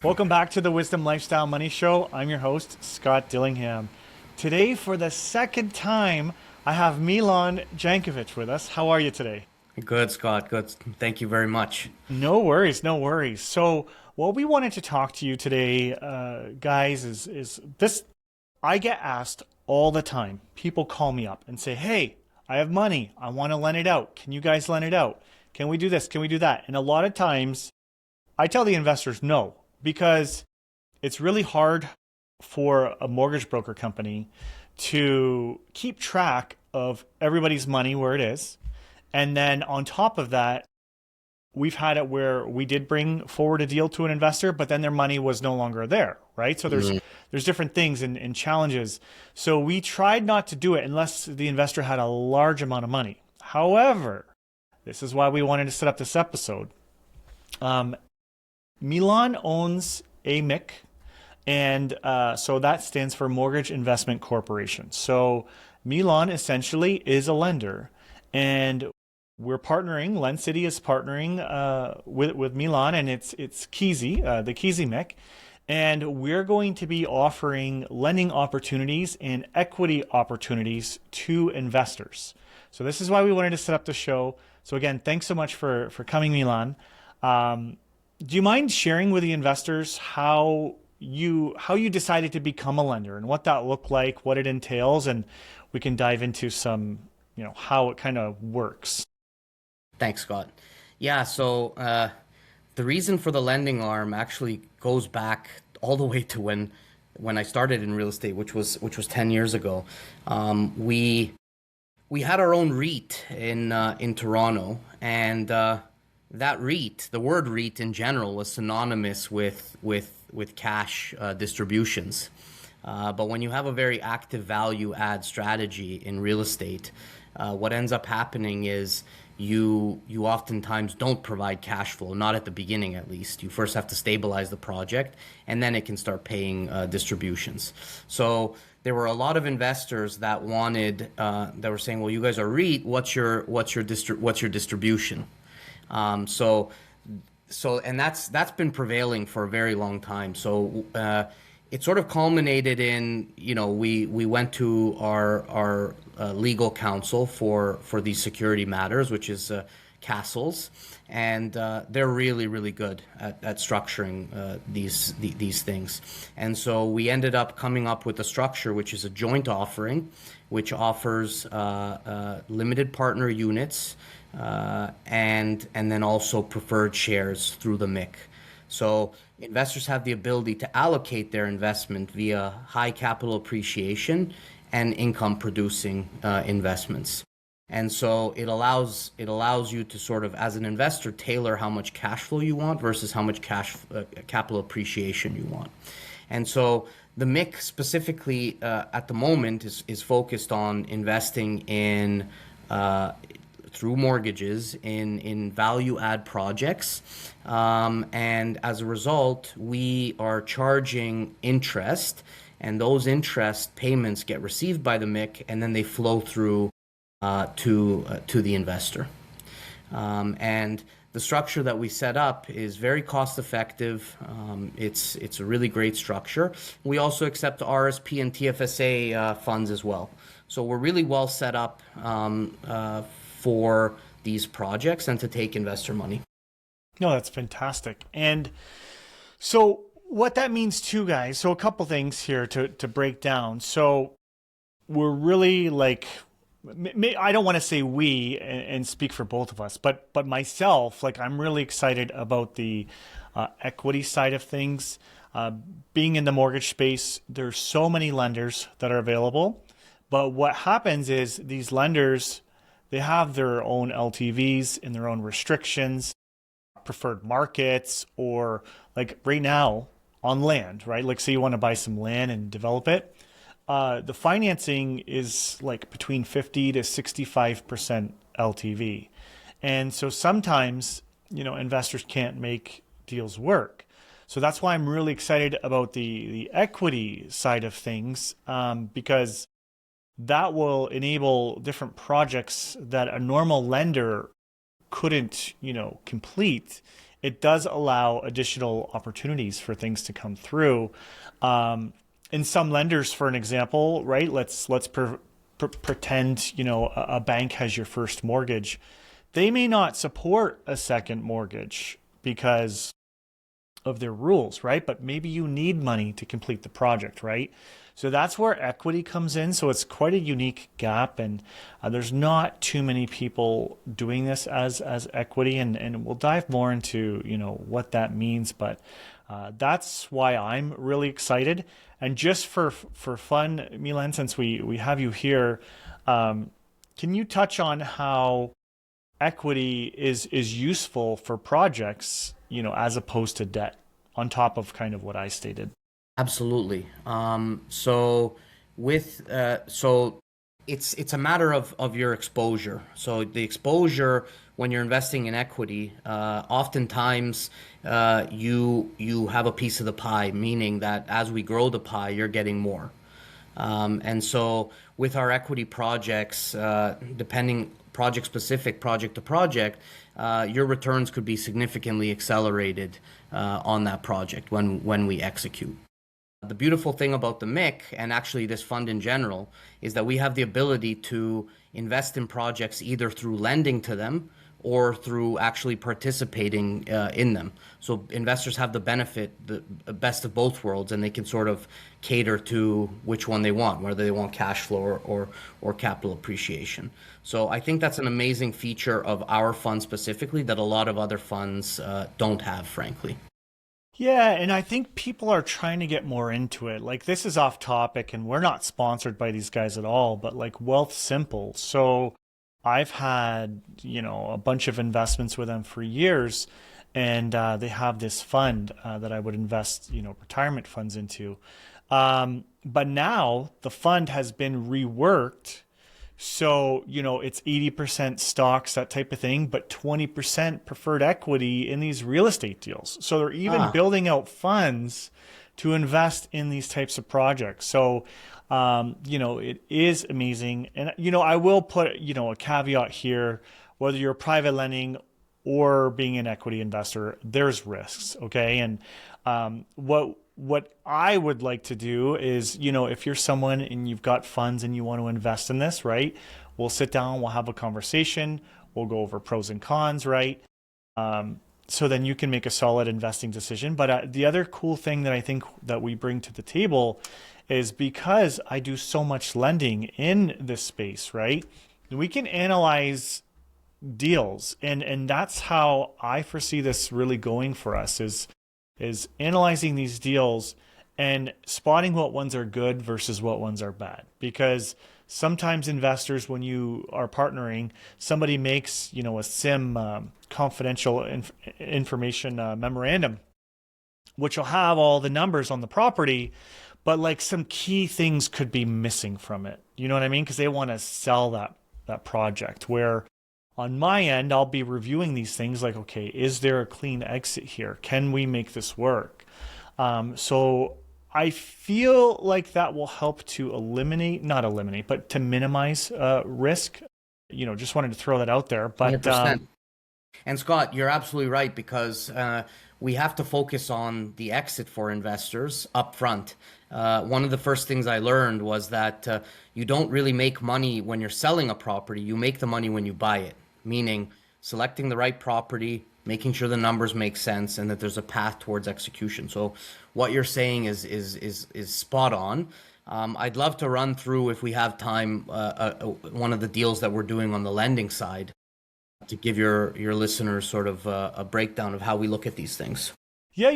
Welcome back to the Wisdom Lifestyle Money Show. I'm your host, Scott Dillingham. Today, for the second time, I have Milan Djankovic with us. How are you today? Good, Scott. Good. Thank you very much. No worries, no worries. So, what we wanted to talk to you today, guys, is this. I get asked all the time. People call me up and say, "Hey, I have money. I want to lend it out. Can you guys lend it out? Can we do this? Can we do that?" And a lot of times, I tell the investors no, because it's really hard for a mortgage broker company to keep track of everybody's money where it is. And then on top of that, we've had it where we did bring forward a deal to an investor, but then their money was no longer there, right? So there's different things and challenges. So we tried not to do it unless the investor had a large amount of money. However, this is why we wanted to set up this episode. Milan owns a MIC, and so that stands for Mortgage Investment Corporation. So Milan essentially is a lender, and we're partnering. LendCity is partnering with Milan, and it's Keasy, the Keasy MIC, and we're going to be offering lending opportunities and equity opportunities to investors. So this is why we wanted to set up the show. So again, thanks so much for coming, Milan. Do you mind sharing with the investors how you decided to become a lender and what that looked like, what it entails, and we can dive into some, how it kind of works. Thanks, Scott. Yeah, so the reason for the lending arm actually goes back all the way to when I started in real estate, which was 10 years ago. We had our own REIT in Toronto, and that REIT, the word REIT in general, was synonymous with cash distributions. But when you have a very active value add strategy in real estate, what ends up happening is you oftentimes don't provide cash flow, not at the beginning at least. You first have to stabilize the project, and then it can start paying distributions. So there were a lot of investors that wanted, that were saying, "Well, you guys are REIT. What's your distribution?" And that's been prevailing for a very long time. So it sort of culminated in, we went to our legal counsel for these security matters, which is Castles, and they're really, really good at structuring these things. And so we ended up coming up with a structure which is a joint offering, which offers limited partner units, and then also preferred shares through the MIC. So investors have the ability to allocate their investment via high capital appreciation and income producing investments. And so it allows you to sort of, as an investor, tailor how much cash flow you want versus how much capital appreciation you want. And so the MIC specifically at the moment is focused on investing in through mortgages in value add projects, and as a result we are charging interest, and those interest payments get received by the MIC, and then they flow through to the investor. And the structure that we set up is very cost effective. It's a really great structure. We also accept RRSP and TFSA funds as well. So we're really well set up for these projects and to take investor money. No, that's fantastic. And so what that means too, guys, so a couple things here to break down. So we're really I don't want to say we and speak for both of us, but myself, I'm really excited about the equity side of things. Being in the mortgage space, there's so many lenders that are available. But what happens is these lenders, they have their own LTVs and their own restrictions, preferred markets, or right now on land, right? Say you want to buy some land and develop it. The financing is between 50 to 65% LTV. And so sometimes, investors can't make deals work. So that's why I'm really excited about the equity side of things, because that will enable different projects that a normal lender couldn't, complete. it does allow additional opportunities for things to come through. In some lenders, for an example, right? Let's pretend, you know, a bank has your first mortgage. They may not support a second mortgage because of their rules, right? But maybe you need money to complete the project, right? So that's where equity comes in. So it's quite a unique gap, and there's not too many people doing this as equity, and we'll dive more into, you know, what that means. But that's why I'm really excited. And just for fun, Milan, since we have you here, can you touch on how equity is useful for projects, you know, as opposed to debt, on top of kind of what I stated? Absolutely. So with so it's a matter of your exposure. So the exposure when you're investing in equity, oftentimes you have a piece of the pie, meaning that as we grow the pie, you're getting more. And so with our equity projects, depending project specific, project to project, your returns could be significantly accelerated on that project when we execute. The beautiful thing about the MIC, and actually this fund in general, is that we have the ability to invest in projects either through lending to them or through actually participating in them. So investors have the benefit, the best of both worlds, and they can sort of cater to which one they want, whether they want cash flow or capital appreciation. So I think that's an amazing feature of our fund specifically that a lot of other funds don't have, frankly. Yeah, and I think people are trying to get more into it. Like, this is off topic, and we're not sponsored by these guys at all, but like Wealth Simple. So I've had, you know, a bunch of investments with them for years, and they have this fund that I would invest, you know, retirement funds into. But now the fund has been reworked. So, you know, it's 80% stocks, that type of thing, but 20% preferred equity in these real estate deals. So they're even building out funds to invest in these types of projects. So, you know, it is amazing. And, you know, I will put, you know, a caveat here, whether you're private lending or being an equity investor, there's risks. Okay. And, what I would like to do is, you know, if you're someone and you've got funds and you want to invest in this, right? We'll sit down, we'll have a conversation, we'll go over pros and cons, right? So then you can make a solid investing decision. But the other cool thing that I think that we bring to the table is, because I do so much lending in this space, right? We can analyze deals, and that's how I foresee this really going for us, is analyzing these deals and spotting what ones are good versus what ones are bad. Because sometimes investors, when you are partnering, somebody makes, you know, a confidential information memorandum, which will have all the numbers on the property, but like some key things could be missing from it. You know what I mean? Because they want to sell that project, where on my end, I'll be reviewing these things like, okay, is there a clean exit here? Can we make this work? So I feel like that will help to not eliminate, but to minimize risk. You know, just wanted to throw that out there. But 100%. And Scott, you're absolutely right, because we have to focus on the exit for investors up front. One of the first things I learned was that you don't really make money when you're selling a property. You make the money when you buy it, meaning selecting the right property, making sure the numbers make sense, and that there's a path towards execution. So what you're saying is spot on. I'd love to run through, if we have time, one of the deals that we're doing on the lending side, to give your listeners sort of a breakdown of how we look at these things. Yeah.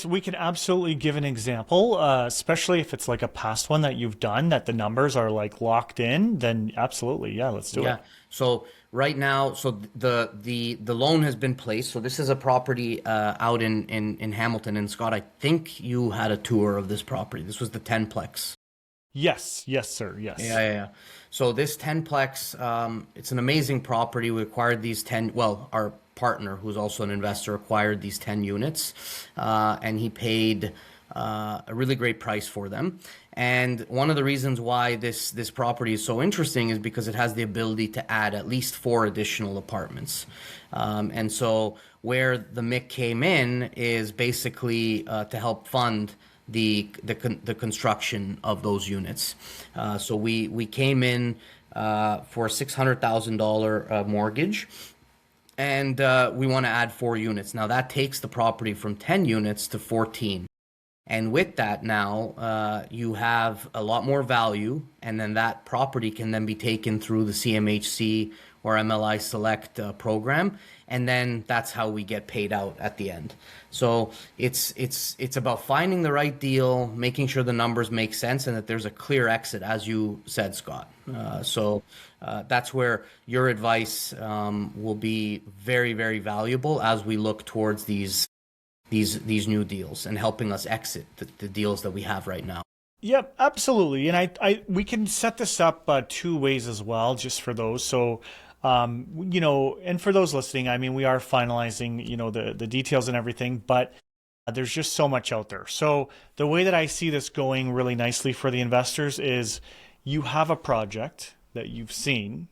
We can absolutely give an example, especially if it's like a past one that you've done, that the numbers are like locked in, then absolutely. Yeah, let's do it. So right now, so the loan has been placed. So this is a property out in Hamilton. And Scott, I think you had a tour of this property. This was the 10-plex. Yes, sir. Yes. Yeah. So this 10-plex, it's an amazing property. We acquired these 10, well, our partner, who's also an investor, acquired these 10 units, and he paid a really great price for them. And one of the reasons why this property is so interesting is because it has the ability to add at least 4 additional apartments. And so where the MIC came in is basically to help fund the construction of those units. So we came in for a $600,000 mortgage, and we want to add 4 units. Now that takes the property from 10 units to 14. And with that now, you have a lot more value, and then that property can then be taken through the CMHC or MLI Select program, and then that's how we get paid out at the end. So it's about finding the right deal, making sure the numbers make sense, and that there's a clear exit, as you said, Scott. So that's where your advice will be very, very valuable as we look towards these new deals and helping us exit the deals that we have right now. Yep, absolutely. And we can set this up 2 ways as well, just for those. So, and for those listening, I mean, we are finalizing, the details and everything, but there's just so much out there. So the way that I see this going really nicely for the investors is you have a project that you've seen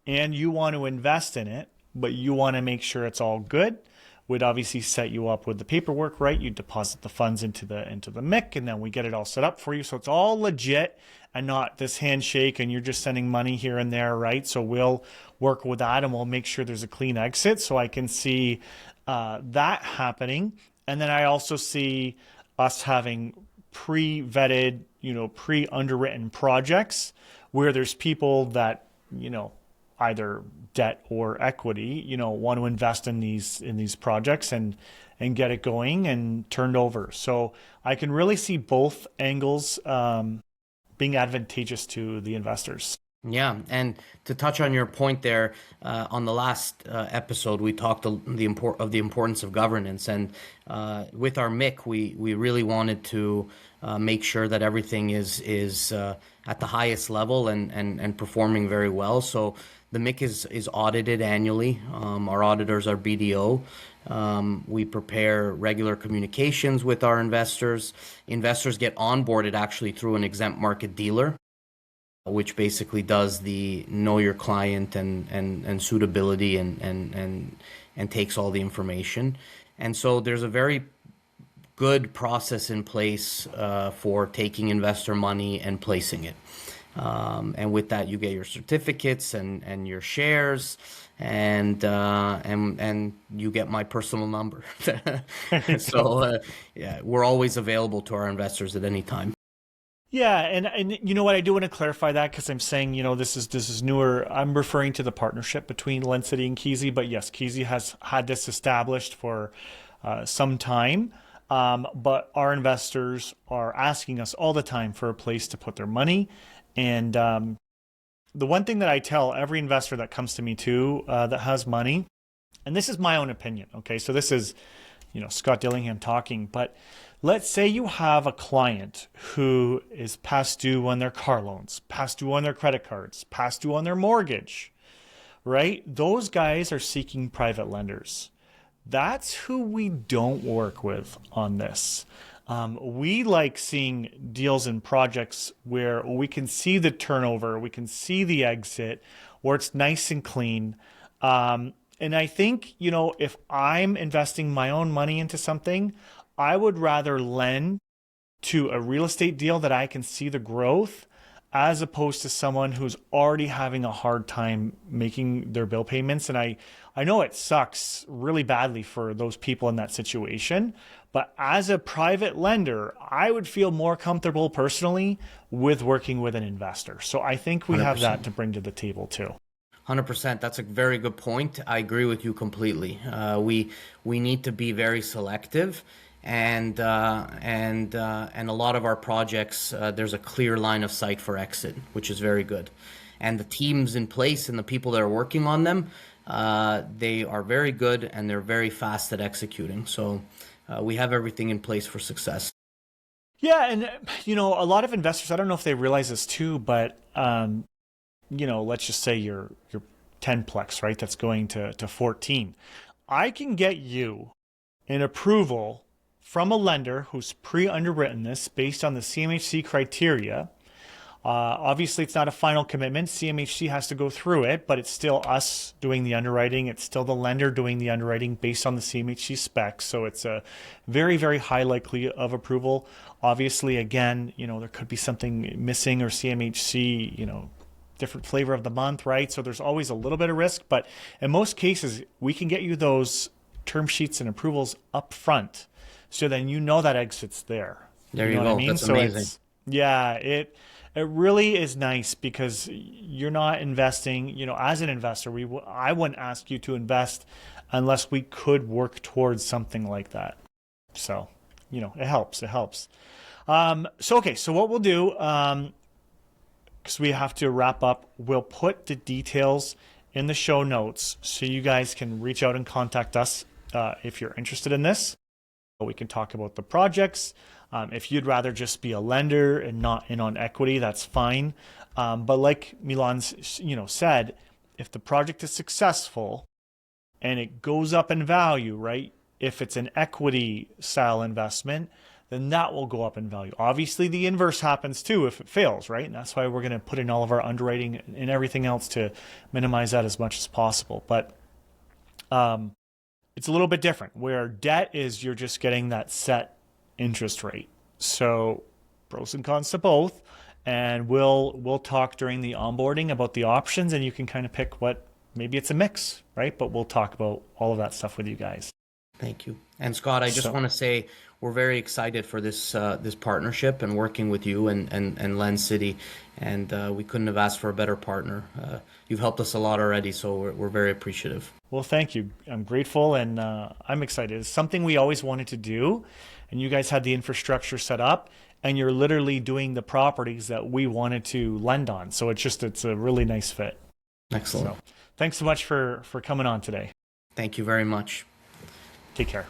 and you want to invest in it, but you want to make sure it's all good. We'd obviously set you up with the paperwork, right? You deposit the funds into the MIC, and then we get it all set up for you. So it's all legit and not this handshake and you're just sending money here and there, right? So we'll work with that and we'll make sure there's a clean exit. So I can see that happening. And then I also see us having pre-vetted, pre-underwritten projects where there's people that, either debt or equity, want to invest in these projects and get it going and turned over. So I can really see both angles being advantageous to the investors. Yeah, and to touch on your point there, on the last episode, we talked of the importance of governance, and with our MIC, we really wanted to make sure that everything is at the highest level and performing very well. So the MIC is audited annually. Our auditors are BDO. We prepare regular communications with our investors. Investors get onboarded actually through an exempt market dealer, which basically does the know your client and suitability and takes all the information. And so there's a very good process in place for taking investor money and placing it. And with that, you get your certificates and your shares, and you get my personal number. So yeah, we're always available to our investors at any time. Yeah, and you know what, I do want to clarify that because I'm saying, this is newer. I'm referring to the partnership between LendCity and Keasy, but yes, Keasy has had this established for some time. But our investors are asking us all the time for a place to put their money. And the one thing that I tell every investor that comes to me too, that has money, and this is my own opinion, okay? So this is, Scott Dillingham talking, but let's say you have a client who is past due on their car loans, past due on their credit cards, past due on their mortgage, right? Those guys are seeking private lenders. That's who we don't work with on this. We like seeing deals and projects where we can see the turnover, we can see the exit, where it's nice and clean. And I think, if I'm investing my own money into something, I would rather lend to a real estate deal that I can see the growth as opposed to someone who's already having a hard time making their bill payments. And I know it sucks really badly for those people in that situation, but as a private lender, I would feel more comfortable personally with working with an investor. So I think we 100%. Have that to bring to the table too. 100%. That's a very good point. I agree with you completely. We need to be very selective. And a lot of our projects, there's a clear line of sight for exit, which is very good. And the teams in place and the people that are working on them, they are very good and they're very fast at executing. So we have everything in place for success. Yeah, and a lot of investors, I don't know if they realize this too, but let's just say you're 10plex, right? That's going to 14. I can get you an approval from a lender who's pre-underwritten this based on the CMHC criteria. Obviously, it's not a final commitment. CMHC has to go through it, but it's still us doing the underwriting. It's still the lender doing the underwriting based on the CMHC specs. So it's a very, very high likelihood of approval. Obviously, again, there could be something missing, or CMHC, different flavor of the month, right? So there's always a little bit of risk, but in most cases, we can get you those term sheets and approvals up front. So then that exit's there. There you go. What I mean? That's amazing. It really is nice, because you're not investing, as an investor, I wouldn't ask you to invest unless we could work towards something like that. So, it helps. So what we'll do, because we have to wrap up, we'll put the details in the show notes so you guys can reach out and contact us if you're interested in this. We can talk about the projects. If you'd rather just be a lender and not in on equity, that's fine. But like Milan's, said, if the project is successful and it goes up in value, right? If it's an equity style investment, then that will go up in value. Obviously, the inverse happens too if it fails, right? And that's why we're going to put in all of our underwriting and everything else to minimize that as much as possible. But it's a little bit different, where debt is you're just getting that set interest rate. So pros and cons to both, and we'll talk during the onboarding about the options, and you can kind of pick what, maybe it's a mix, right? But we'll talk about all of that stuff with you guys. Thank you. And Scott, I just want to say we're very excited for this this partnership and working with you and LendCity, and we couldn't have asked for a better partner. You've helped us a lot already, so we're very appreciative. Well, thank you. I'm grateful, and I'm excited. It's something we always wanted to do, and you guys had the infrastructure set up, and you're literally doing the properties that we wanted to lend on. So it's a really nice fit. Excellent. So, thanks so much for coming on today. Thank you very much. Take care.